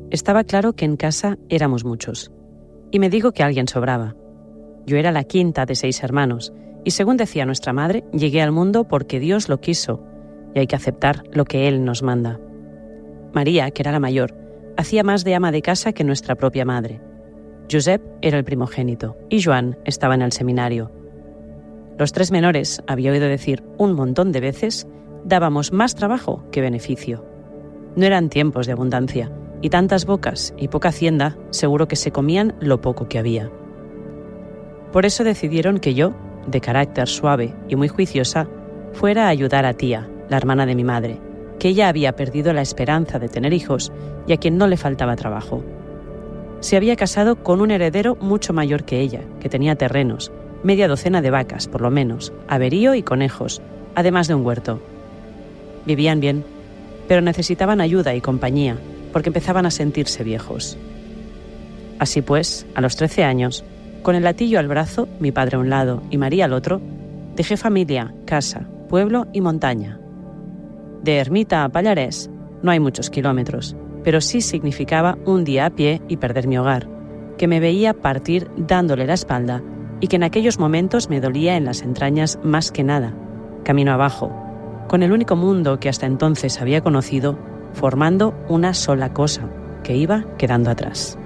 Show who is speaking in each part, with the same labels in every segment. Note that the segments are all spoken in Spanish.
Speaker 1: Estaba claro que en casa éramos muchos. Y me digo que alguien sobraba. Yo era la quinta de 6 hermanos, y según decía nuestra madre, llegué al mundo porque Dios lo quiso, y hay que aceptar lo que Él nos manda. María, que era la mayor, hacía más de ama de casa que nuestra propia madre. Josep era el primogénito, y Joan estaba en el seminario. Los 3 menores, había oído decir un montón de veces, dábamos más trabajo que beneficio. No eran tiempos de abundancia, y tantas bocas y poca hacienda seguro que se comían lo poco que había. Por eso decidieron que yo, de carácter suave y muy juiciosa, fuera a ayudar a Tía, la hermana de mi madre, que ella había perdido la esperanza de tener hijos y a quien no le faltaba trabajo. Se había casado con un heredero mucho mayor que ella, que tenía terrenos, media docena de vacas, por lo menos, averío y conejos, además de un huerto. Vivían bien, pero necesitaban ayuda y compañía, porque empezaban a sentirse viejos. Así pues, a los 13 años, con el latillo al brazo, mi padre a un lado y María al otro, dejé familia, casa, pueblo y montaña. De Ermita a Pallarés no hay muchos kilómetros, pero sí significaba un día a pie y perder mi hogar, que me veía partir dándole la espalda y que en aquellos momentos me dolía en las entrañas más que nada, camino abajo, con el único mundo que hasta entonces había conocido, formando una sola cosa, que iba quedando atrás.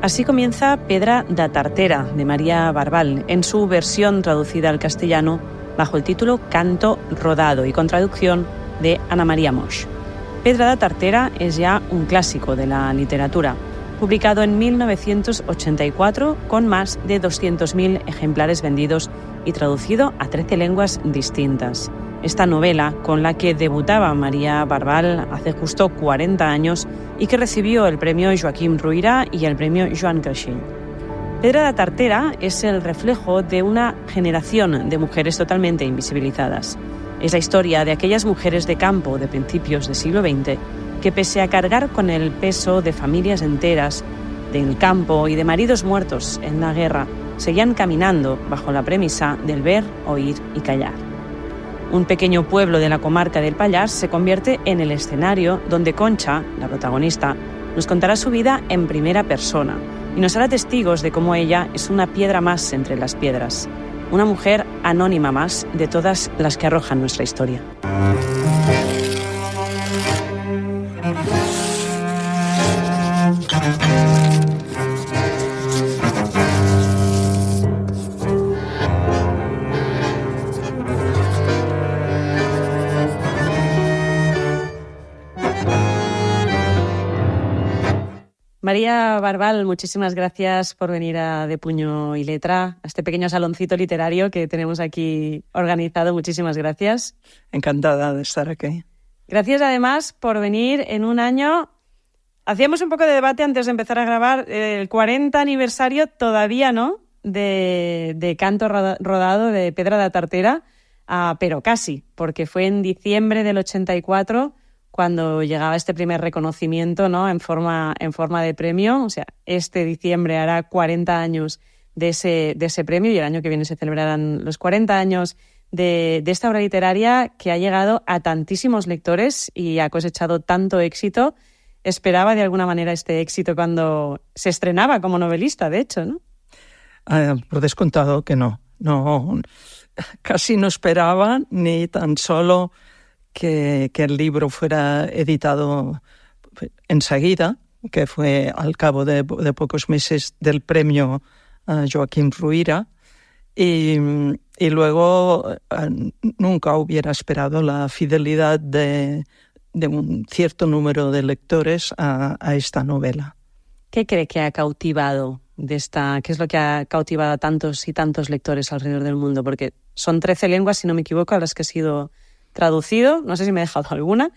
Speaker 1: Así comienza Pedra da Tartera, de María Barbal, en su versión traducida al castellano bajo el título Canto rodado y con traducción de Ana María Moix. Pedra da Tartera es ya un clásico de la literatura, publicado en 1984 con más de 200.000 ejemplares vendidos y traducido a 13 lenguas distintas. Esta novela, con la que debutaba María Barbal hace justo 40 años y que recibió el premio Joaquim Ruyra y el premio Joan Carxell. Pedra da Tartera es el reflejo de una generación de mujeres totalmente invisibilizadas. Es la historia de aquellas mujeres de campo de principios del siglo XX que, pese a cargar con el peso de familias enteras del campo y de maridos muertos en la guerra, seguían caminando bajo la premisa del ver, oír y callar. Un pequeño pueblo de la comarca del Pallars se convierte en el escenario donde Concha, la protagonista, nos contará su vida en primera persona y nos hará testigos de cómo ella es una piedra más entre las piedras, una mujer anónima más de todas las que arrojan nuestra historia. María Barbal, muchísimas gracias por venir a De Puño y Letra, a este pequeño saloncito literario que tenemos aquí organizado. Muchísimas gracias.
Speaker 2: Encantada de estar aquí.
Speaker 1: Gracias además por venir en un año. Hacíamos un poco de debate antes de empezar a grabar el 40 aniversario, todavía no, de Canto rodado de Pedra da Tartera, pero casi, porque fue en diciembre del 84 cuando llegaba este primer reconocimiento, ¿no? en forma de premio. O sea, este diciembre hará 40 años de ese premio y el año que viene se celebrarán los 40 años de esta obra literaria que ha llegado a tantísimos lectores y ha cosechado tanto éxito. Esperaba de alguna manera este éxito cuando se estrenaba como novelista, de hecho, ¿no?
Speaker 2: Por descontado que no. No, casi no esperaba ni tan solo que el libro fuera editado enseguida, que fue al cabo de pocos meses del premio Joaquim Ruyra, y luego nunca hubiera esperado la fidelidad de un cierto número de lectores a esta novela.
Speaker 1: ¿Qué cree que ha cautivado qué es lo que ha cautivado a tantos y tantos lectores alrededor del mundo? Porque son 13 lenguas, si no me equivoco, a las que ha sido traducido. No sé si me he dejado alguna,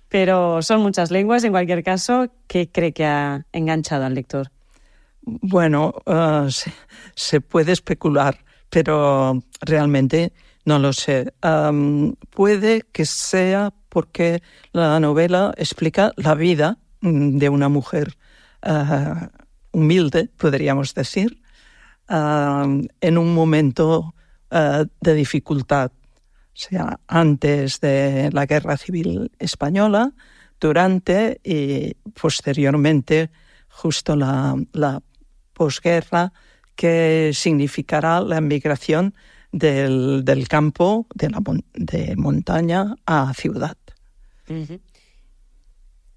Speaker 1: pero son muchas lenguas. En cualquier caso, ¿qué cree que ha enganchado al lector?
Speaker 2: Bueno, se puede especular, pero realmente no lo sé. Puede que sea porque la novela explica la vida de una mujer humilde, podríamos decir, en un momento de dificultad. O sea, antes de la Guerra Civil Española, durante y posteriormente, justo la posguerra, que significará la migración del campo, de montaña a ciudad.
Speaker 1: Uh-huh.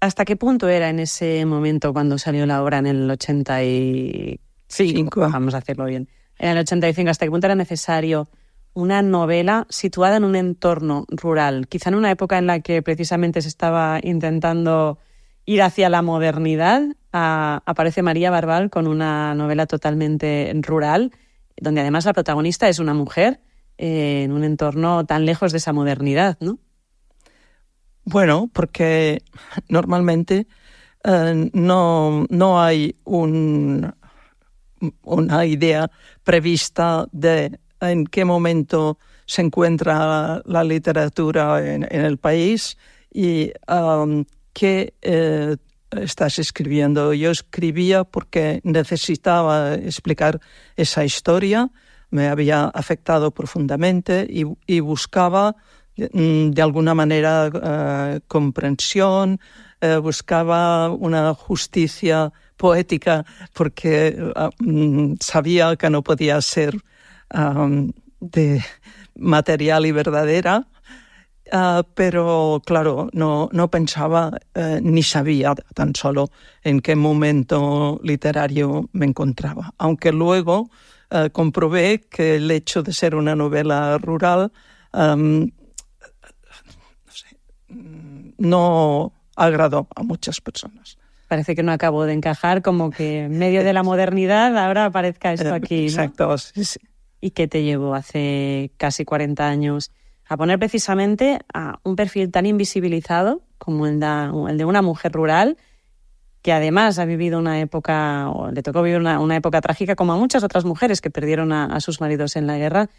Speaker 1: ¿Hasta qué punto era en ese momento cuando salió la obra en el 85? Vamos a hacerlo bien. En el 85, ¿hasta qué punto era necesario una novela situada en un entorno rural? Quizá en una época en la que precisamente se estaba intentando ir hacia la modernidad. Aparece María Barbal con una novela totalmente rural, donde además la protagonista es una mujer en un entorno tan lejos de esa modernidad, ¿no?
Speaker 2: Bueno, porque normalmente no hay una idea prevista de en qué momento se encuentra la literatura en el país y qué estás escribiendo. Yo escribía porque necesitaba explicar esa historia, me había afectado profundamente y buscaba de alguna manera comprensión, buscaba una justicia poética porque sabía que no podía ser de material y verdadera, pero claro, no pensaba ni sabía tan solo en qué momento literario me encontraba, aunque luego comprobé que el hecho de ser una novela rural no agradó a muchas personas.
Speaker 1: Parece que no acabó de encajar, como que en medio de la modernidad ahora aparezca esto aquí, ¿no?
Speaker 2: Exacto, sí.
Speaker 1: ¿Y qué te llevó hace casi 40 años a poner precisamente a un perfil tan invisibilizado como el de una mujer rural que además ha vivido una época, o le tocó vivir una época trágica como a muchas otras mujeres que perdieron a sus maridos en la guerra?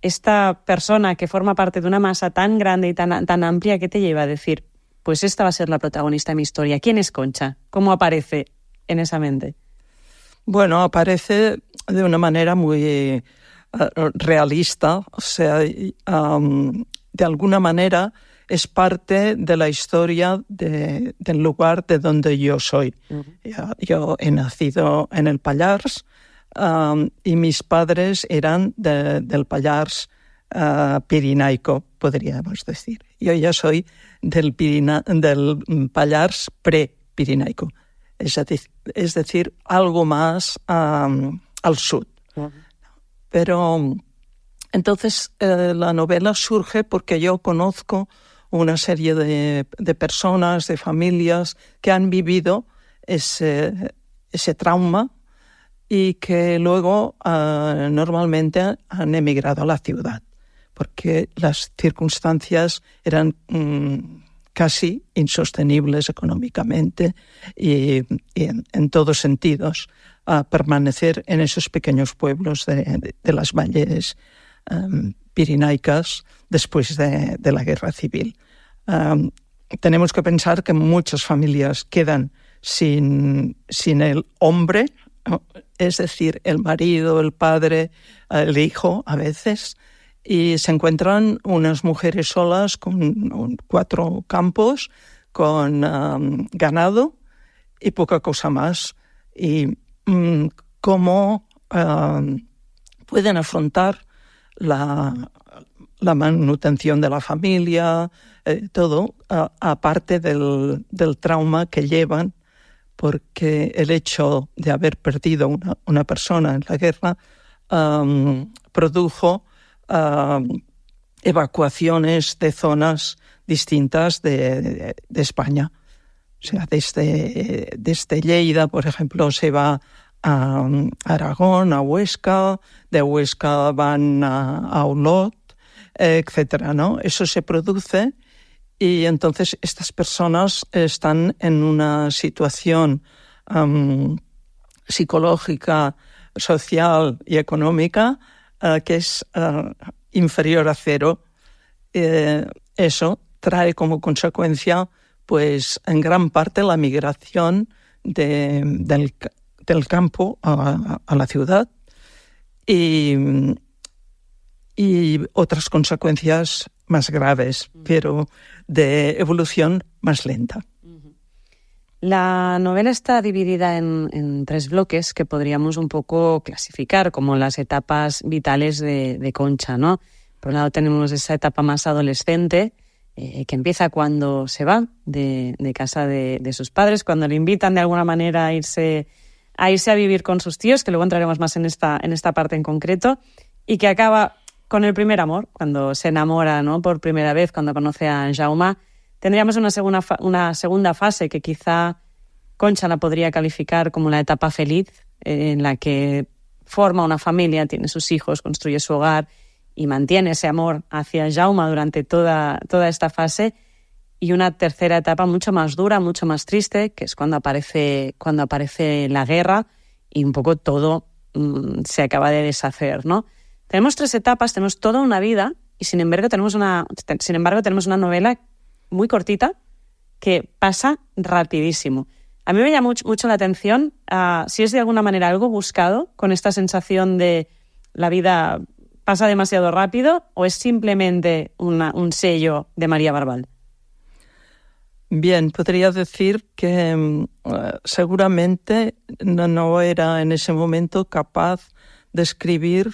Speaker 1: Esta persona que forma parte de una masa tan grande y tan amplia, ¿qué te lleva a decir, pues esta va a ser la protagonista de mi historia? ¿Quién es Concha? ¿Cómo aparece en esa mente?
Speaker 2: Bueno, aparece de una manera muy realista, o sea, de alguna manera es parte de la historia del lugar de donde yo soy. Uh-huh. Yo he nacido en el Pallars, y mis padres eran del Pallars pirinaico, podríamos decir. Yo ya soy del Pallars pre-pirinaico, es decir, algo más al sur. Uh-huh. Pero entonces la novela surge porque yo conozco una serie de personas, de familias que han vivido ese trauma y que luego normalmente han emigrado a la ciudad, porque las circunstancias eran casi insostenibles económicamente y en todos sentidos, a permanecer en esos pequeños pueblos de las valles pirinaicas después de la guerra civil. Tenemos que pensar que muchas familias quedan sin el hombre, es decir, el marido, el padre, el hijo a veces, y se encuentran unas mujeres solas con 4 campos, con ganado y poca cosa más. Y cómo pueden afrontar la manutención de la familia, todo, aparte del trauma que llevan, porque el hecho de haber perdido una persona en la guerra produjo evacuaciones de zonas distintas de España. O sea, desde Lleida, por ejemplo, se va a Aragón, a Huesca, de Huesca van a Olot, etcétera, ¿no? Eso se produce y entonces estas personas están en una situación psicológica, social y económica que es inferior a 0. Eso trae como consecuencia, pues, en gran parte la migración del campo a la ciudad y otras consecuencias más graves, pero de evolución más lenta.
Speaker 1: La novela está dividida en 3 bloques que podríamos un poco clasificar como las etapas vitales de Concha, ¿no? Por un lado tenemos esa etapa más adolescente, que empieza cuando se va de casa de sus padres, cuando le invitan de alguna manera a irse a vivir con sus tíos, que luego entraremos más en esta parte en concreto, y que acaba con el primer amor, cuando se enamora, ¿no? Por primera vez, cuando conoce a Jaume. Tendríamos una segunda fase que quizá Concha la podría calificar como la etapa feliz, en la que forma una familia, tiene sus hijos, construye su hogar y mantiene ese amor hacia Jaume durante toda esta fase. Y una tercera etapa mucho más dura, mucho más triste, que es cuando aparece la guerra y un poco todo se acaba de deshacer, ¿no? Tenemos 3 etapas, tenemos toda una vida y sin embargo tenemos una novela muy cortita que pasa rapidísimo. A mí me llama mucho la atención si es de alguna manera algo buscado con esta sensación de la vida pasa demasiado rápido o es simplemente un sello de María Barbal.
Speaker 2: Bien, podría decir que seguramente no era en ese momento capaz de escribir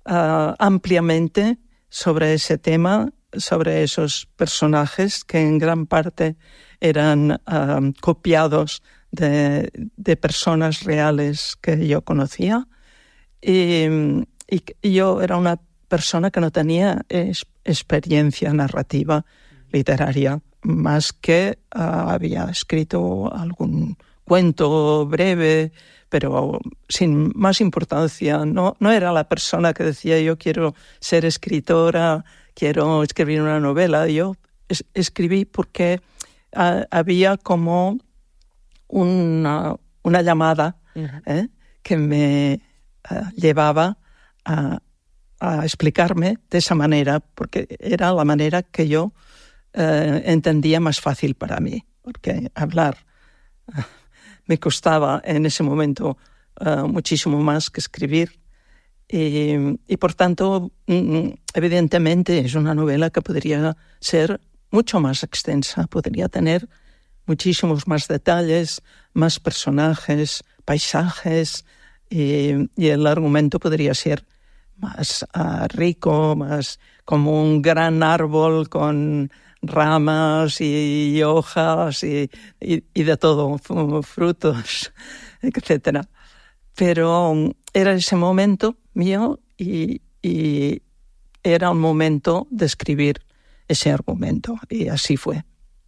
Speaker 2: ampliamente sobre ese tema, sobre esos personajes que en gran parte eran copiados de personas reales que yo conocía. Y yo era una persona que no tenía experiencia narrativa literaria, más que había escrito algún cuento breve, pero sin más importancia. No era la persona que decía yo quiero ser escritora, quiero escribir una novela. Yo escribí porque había como una llamada que me llevaba a explicarme de esa manera, porque era la manera que yo entendía más fácil para mí, porque hablar me costaba en ese momento muchísimo más que escribir y por tanto evidentemente es una novela que podría ser mucho más extensa, podría tener muchísimos más detalles, más personajes, paisajes y el argumento podría ser más rico, más como un gran árbol con ramas y hojas y de todo, frutos, etcétera. Pero era ese momento mío y era el momento de escribir ese argumento y así fue.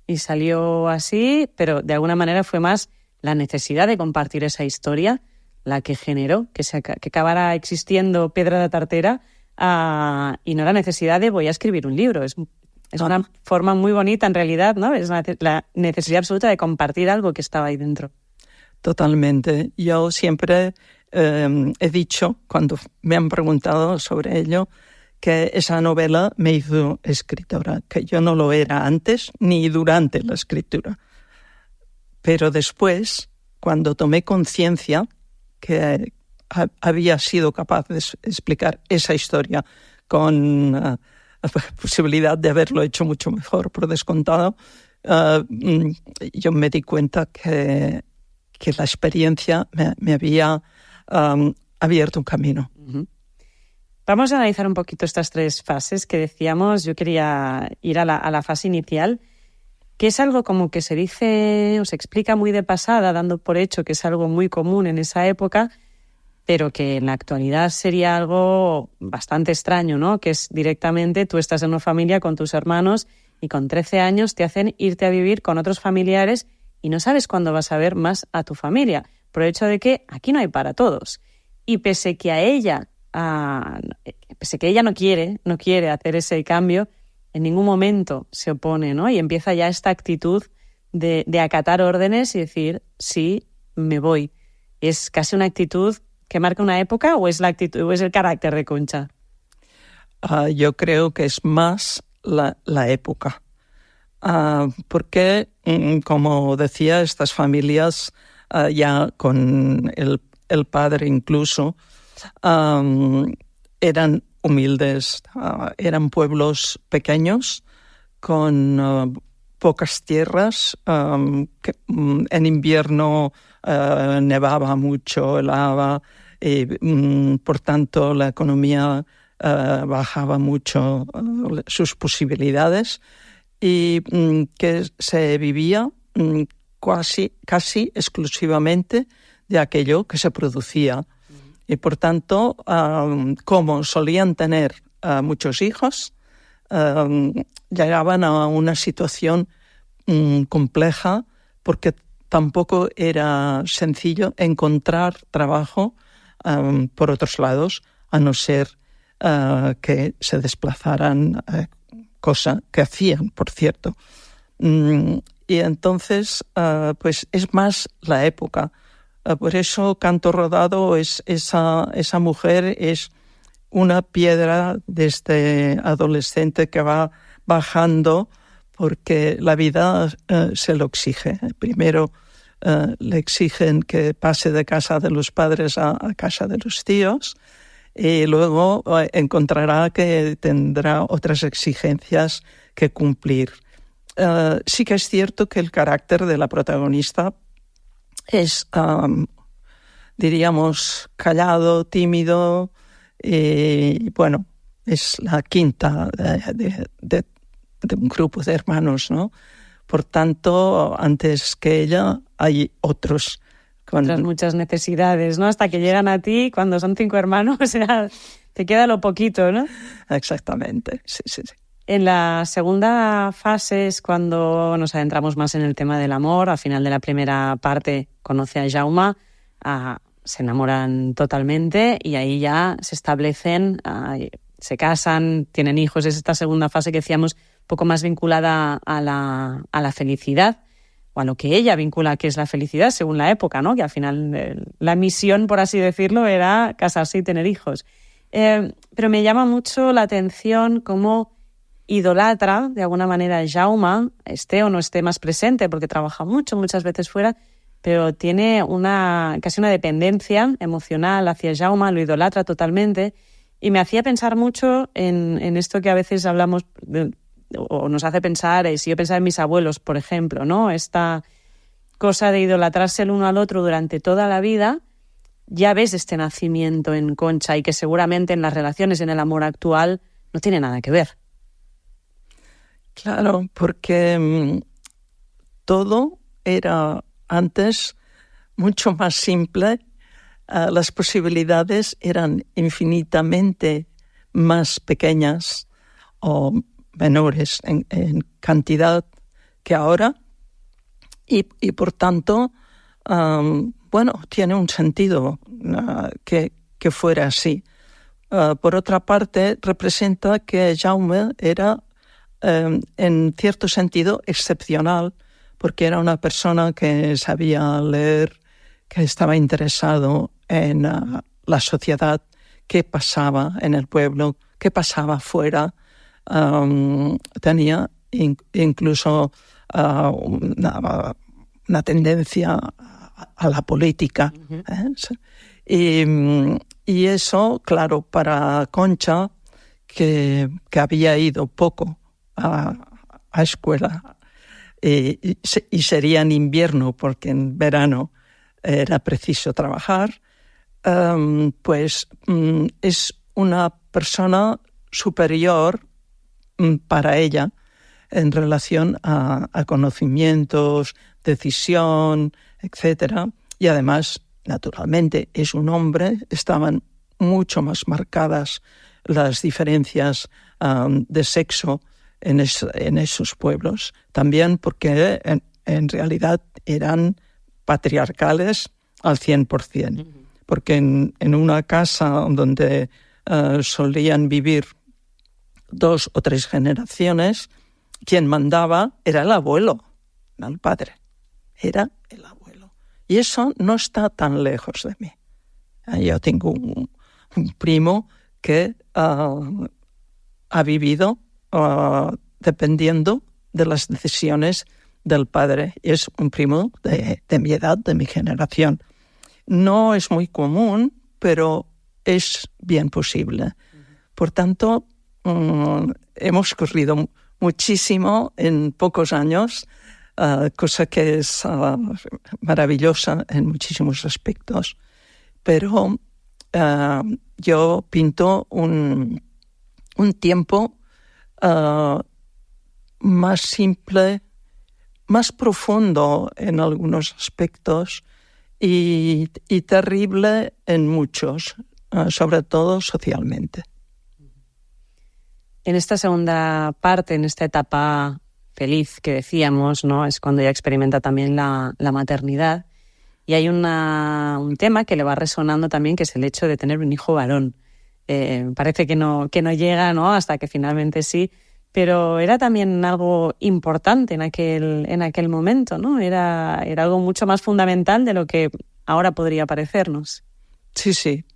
Speaker 1: Y salió así, pero de alguna manera fue más la necesidad de compartir esa historia la que generó que acabara existiendo Pedra de Tartera y no la necesidad de voy a escribir un libro. Es una forma muy bonita en realidad, ¿no? Es la necesidad absoluta de compartir algo que estaba ahí dentro.
Speaker 2: Totalmente. Yo siempre he dicho, cuando me han preguntado sobre ello, que esa novela me hizo escritora, que yo no lo era antes ni durante la escritura. Pero después, cuando tomé conciencia que había sido capaz de explicar esa historia con la posibilidad de haberlo hecho mucho mejor, por descontado, yo me di cuenta que la experiencia me había abierto un camino.
Speaker 1: Uh-huh. Vamos a analizar un poquito estas 3 fases que decíamos. Yo quería ir a la fase inicial, que es algo como que se dice o se explica muy de pasada, dando por hecho que es algo muy común en esa época, pero que en la actualidad sería algo bastante extraño, ¿no? Que es directamente tú estás en una familia con tus hermanos y con 13 años te hacen irte a vivir con otros familiares y no sabes cuándo vas a ver más a tu familia, por el hecho de que aquí no hay para todos. Y pese que ella no quiere hacer ese cambio, en ningún momento se opone, ¿no? Y empieza ya esta actitud de acatar órdenes y decir, sí, me voy. ¿Es casi una actitud que marca una época o es el carácter de Concha?
Speaker 2: Yo creo que es más la época. Porque, como decía, estas familias ya con el padre incluso eran humildes. Eran pueblos pequeños con pocas tierras. En invierno nevaba mucho, helaba, y por tanto la economía bajaba mucho sus posibilidades, y que se vivía casi exclusivamente de aquello que se producía. Y por tanto, como solían tener muchos hijos, llegaban a una situación compleja, porque tampoco era sencillo encontrar trabajo por otros lados, a no ser que se desplazaran, cosa que hacían, por cierto. Y entonces, pues es más la época. Por eso Canto Rodado esa mujer es una piedra desde adolescente que va bajando, porque la vida se lo exige. Primero le exigen que pase de casa de los padres a casa de los tíos, y luego encontrará que tendrá otras exigencias que cumplir. Sí que es cierto que el carácter de la protagonista es, diríamos, callado, tímido, y bueno, es la quinta de un grupo de hermanos, ¿no? Por tanto, antes que ella hay otros.
Speaker 1: Otras muchas necesidades, ¿no? Hasta que llegan a ti, cuando son 5 hermanos, ya te queda lo poquito, ¿no?
Speaker 2: Exactamente, sí.
Speaker 1: En la segunda fase es cuando nos adentramos más en el tema del amor. Al final de la primera parte conoce a Jaume, se enamoran totalmente y ahí ya se establecen, se casan, tienen hijos. Es esta segunda fase que decíamos un poco más vinculada a la felicidad, o a lo que ella vincula que es la felicidad según la época, ¿no? Que al final la misión, por así decirlo, era casarse y tener hijos. Pero me llama mucho la atención cómo idolatra de alguna manera a Jaume, esté o no esté más presente, porque trabaja muchas veces fuera, pero tiene casi una dependencia emocional hacia Jaume, lo idolatra totalmente, y me hacía pensar mucho en esto que a veces hablamos, o nos hace pensar, si yo pensaba en mis abuelos, por ejemplo, ¿no? Esta cosa de idolatrarse el uno al otro durante toda la vida. Ya ves este nacimiento en Concha, y que seguramente en las relaciones, en el amor actual, no tiene nada que ver.
Speaker 2: Claro, porque todo era antes mucho más simple, las posibilidades eran infinitamente más pequeñas o menores en cantidad que ahora, y por tanto, tiene un sentido que fuera así. Por otra parte, representa que Jaume era en cierto sentido excepcional, porque era una persona que sabía leer, que estaba interesado en la sociedad, qué pasaba en el pueblo, qué pasaba fuera. Tenía incluso una tendencia a la política. Y eso, claro, para Concha, que había ido poco a escuela, y sería en invierno porque en verano era preciso trabajar, pues es una persona superior para ella en relación a conocimientos, decisión, etcétera. Y además, naturalmente, es un hombre, estaban mucho más marcadas las diferencias de sexo en esos pueblos, también porque en realidad eran patriarcales al 100%, porque en una casa donde solían vivir 2 o 3 generaciones, quien mandaba era el abuelo, no el padre, era el abuelo. Y eso no está tan lejos de mí. Yo tengo un primo que ha vivido dependiendo de las decisiones del padre. Es un primo de mi edad, de mi generación. No es muy común, pero es bien posible. Por tanto, hemos corrido muchísimo en pocos años, cosa que es maravillosa en muchísimos aspectos. Pero yo pinto un tiempo más simple, más profundo en algunos aspectos y terrible en muchos, sobre todo socialmente.
Speaker 1: En esta segunda parte, en esta etapa feliz que decíamos, ¿no? Es cuando ella experimenta también la maternidad. Y hay un tema que le va resonando también, que es el hecho de tener un hijo varón. Parece que no llega, ¿no? Hasta que finalmente sí, pero era también algo importante en aquel momento, ¿no? Era algo mucho más fundamental de lo que ahora podría parecernos.
Speaker 2: Sí.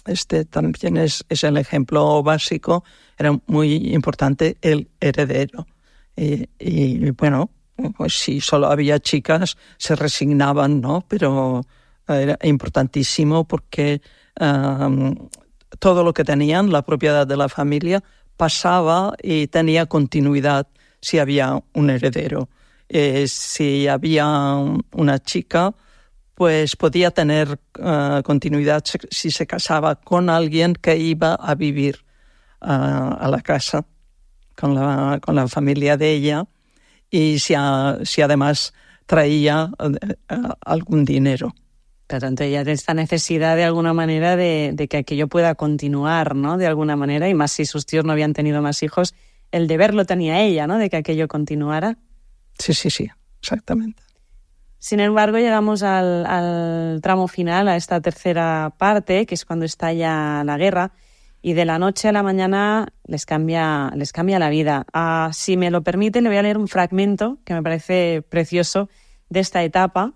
Speaker 2: Este también es el ejemplo básico. Era muy importante el heredero. Y bueno, pues si solo había chicas, se resignaban, ¿no? Pero era importantísimo porque todo lo que tenían, la propiedad de la familia, pasaba y tenía continuidad si había un heredero. Si había una chica, pues podía tener continuidad si se casaba con alguien que iba a vivir a la casa con la familia de ella, y si además traía algún dinero.
Speaker 1: Por tanto, ella tiene esta necesidad de alguna manera de que aquello pueda continuar, ¿no? De alguna manera, y más si sus tíos no habían tenido más hijos, el deber lo tenía ella, ¿no? De que aquello continuara.
Speaker 2: Sí, exactamente.
Speaker 1: Sin embargo, llegamos al tramo final, a esta tercera parte, que es cuando estalla la guerra, y de la noche a la mañana les cambia la vida. Si me lo permite, le voy a leer un fragmento que me parece precioso de esta etapa,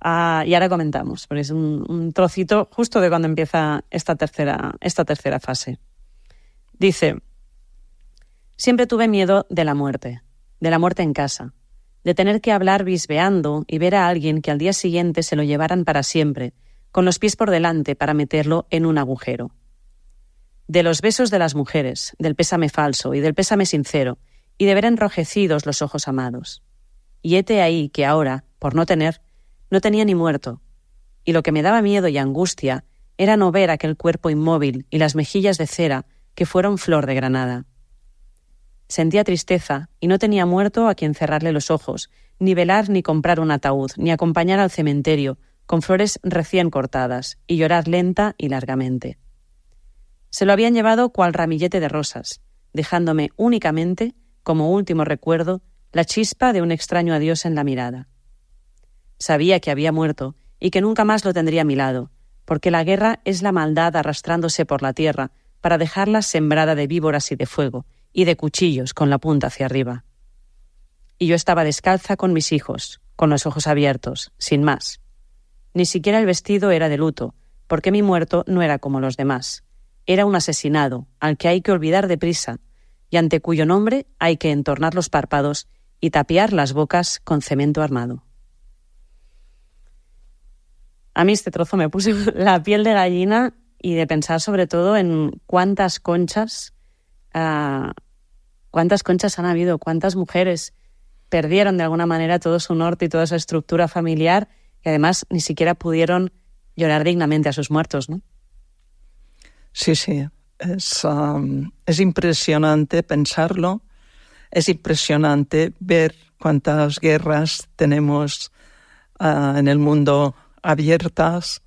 Speaker 1: y ahora comentamos, porque es un trocito justo de cuando empieza esta tercera fase. Dice: siempre tuve miedo de la muerte en casa, de tener que hablar bisbeando y ver a alguien que al día siguiente se lo llevaran para siempre, con los pies por delante para meterlo en un agujero. De los besos de las mujeres, del pésame falso y del pésame sincero, y de ver enrojecidos los ojos amados. Y hete ahí que ahora, por no tenía ni muerto, y lo que me daba miedo y angustia era no ver aquel cuerpo inmóvil y las mejillas de cera que fueron flor de granada. Sentía tristeza y no tenía muerto a quien cerrarle los ojos, ni velar ni comprar un ataúd, ni acompañar al cementerio con flores recién cortadas y llorar lenta y largamente. Se lo habían llevado cual ramillete de rosas, dejándome únicamente, como último recuerdo, la chispa de un extraño adiós en la mirada. Sabía que había muerto y que nunca más lo tendría a mi lado, porque la guerra es la maldad arrastrándose por la tierra para dejarla sembrada de víboras y de fuego, y de cuchillos con la punta hacia arriba. Y yo estaba descalza con mis hijos, con los ojos abiertos, sin más. Ni siquiera el vestido era de luto, porque mi muerto no era como los demás. Era un asesinado, al que hay que olvidar deprisa, y ante cuyo nombre hay que entornar los párpados y tapiar las bocas con cemento armado. A mí este trozo me puso la piel de gallina, y de pensar sobre todo en cuántas conchas han habido, cuántas mujeres perdieron de alguna manera todo su norte y toda su estructura familiar, y además ni siquiera pudieron llorar dignamente a sus muertos, ¿no?
Speaker 2: Sí. Es impresionante pensarlo, es impresionante ver cuántas guerras tenemos en el mundo abiertas,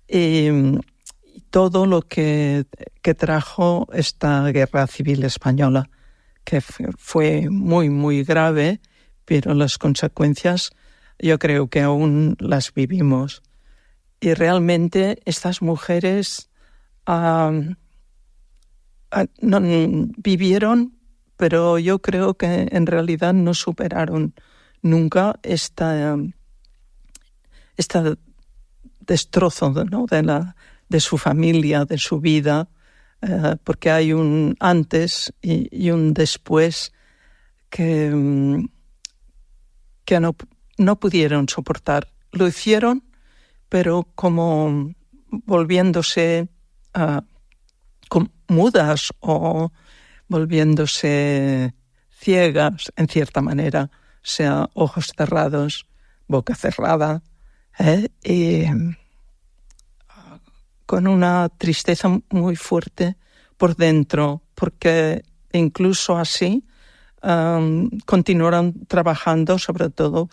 Speaker 2: y todo lo que trajo esta guerra civil española, que fue muy, muy grave, pero las consecuencias yo creo que aún las vivimos. Y realmente estas mujeres no vivieron, pero yo creo que en realidad no superaron nunca esta destrozo, ¿no? de su familia, de su vida, porque hay un antes y un después que no pudieron soportar. Lo hicieron, pero como volviéndose mudas o volviéndose ciegas, en cierta manera, sea ojos cerrados, boca cerrada, y con una tristeza muy fuerte por dentro, porque incluso así continuaron trabajando, sobre todo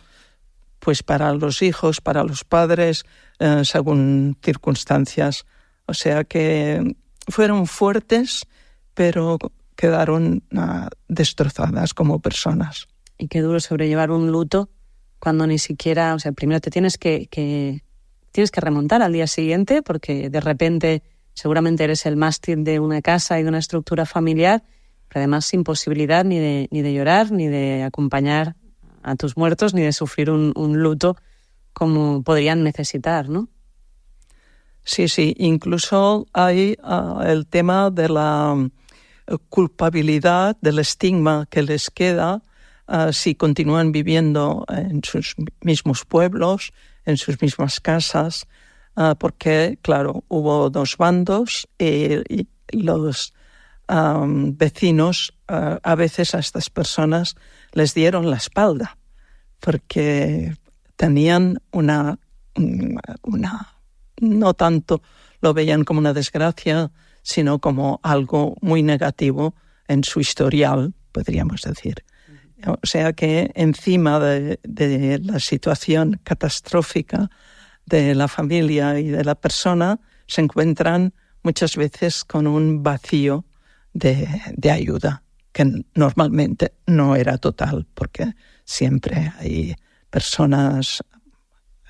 Speaker 2: pues para los hijos, para los padres, según circunstancias. O sea que fueron fuertes, pero quedaron destrozadas como personas.
Speaker 1: Y qué duro sobrellevar un luto cuando ni siquiera, o sea, primero te tienes que remontar al día siguiente, porque de repente seguramente eres el mástil de una casa y de una estructura familiar, pero además sin posibilidad ni de llorar, ni de acompañar a tus muertos, ni de sufrir un luto como podrían necesitar, ¿no?
Speaker 2: Sí, incluso hay el tema de la culpabilidad, del estigma que les queda si continúan viviendo en sus mismos pueblos, en sus mismas casas, porque, claro, hubo dos bandos y los vecinos a veces a estas personas les dieron la espalda porque tenían una no tanto lo veían como una desgracia, sino como algo muy negativo en su historial, podríamos decir. O sea que encima de la situación catastrófica de la familia y de la persona, se encuentran muchas veces con un vacío de ayuda, que normalmente no era total, porque siempre hay personas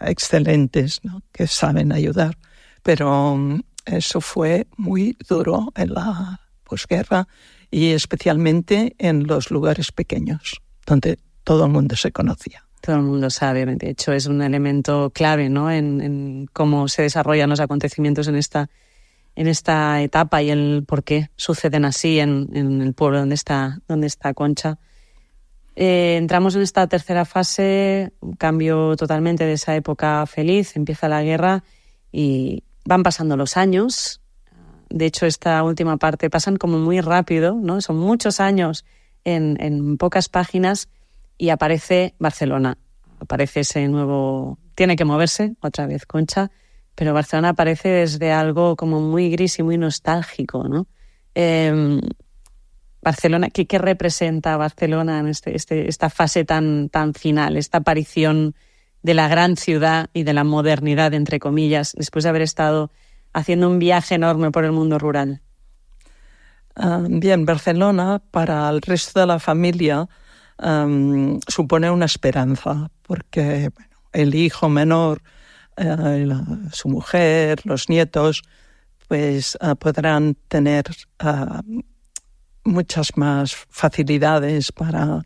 Speaker 2: excelentes, ¿no?, que saben ayudar. Pero eso fue muy duro en la posguerra y especialmente en los lugares pequeños, donde todo el mundo se conocía.
Speaker 1: Todo el mundo sabe, de hecho es un elemento clave, ¿no?, en cómo se desarrollan los acontecimientos en esta etapa y el por qué suceden así en el pueblo donde está Concha. Entramos en esta tercera fase, un cambio totalmente de esa época feliz, empieza la guerra y van pasando los años. De hecho, esta última parte pasan como muy rápido, ¿no? Son muchos años en pocas páginas y aparece Barcelona. Aparece ese nuevo... Tiene que moverse, otra vez Concha, pero Barcelona aparece desde algo como muy gris y muy nostálgico, ¿no? Barcelona, ¿qué representa Barcelona en esta fase tan final, esta aparición de la gran ciudad y de la modernidad, entre comillas, después de haber estado haciendo un viaje enorme por el mundo rural?
Speaker 2: Bien, Barcelona para el resto de la familia supone una esperanza, porque el hijo menor, su mujer, los nietos, pues podrán tener muchas más facilidades para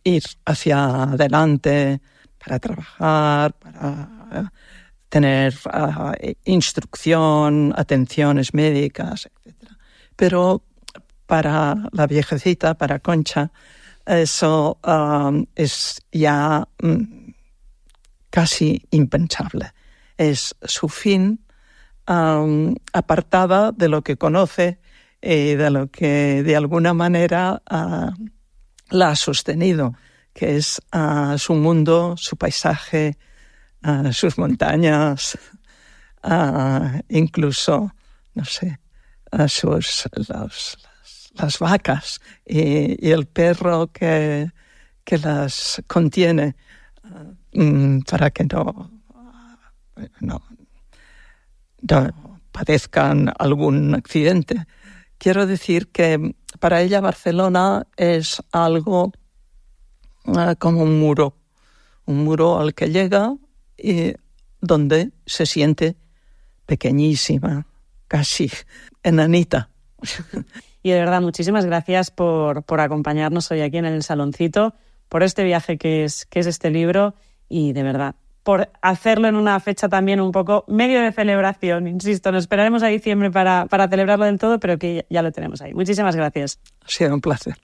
Speaker 2: ir hacia adelante, para trabajar, para tener instrucción, atenciones médicas, etc. Pero para la viejecita, para Concha, eso es ya casi impensable. Es su fin, apartada de lo que conoce y de lo que de alguna manera la ha sostenido, que es su mundo, su paisaje, sus montañas, incluso, no sé, las vacas y el perro que las contiene para que no padezcan algún accidente. Quiero decir que para ella Barcelona es algo como un muro al que llega y donde se siente pequeñísima, casi enanita.
Speaker 1: Y de verdad, muchísimas gracias por acompañarnos hoy aquí en el Saloncito, por este viaje que es este libro y de verdad, por hacerlo en una fecha también un poco medio de celebración. Insisto, nos esperaremos a diciembre para celebrarlo del todo, pero que ya lo tenemos ahí. Muchísimas gracias.
Speaker 2: Ha sido un placer.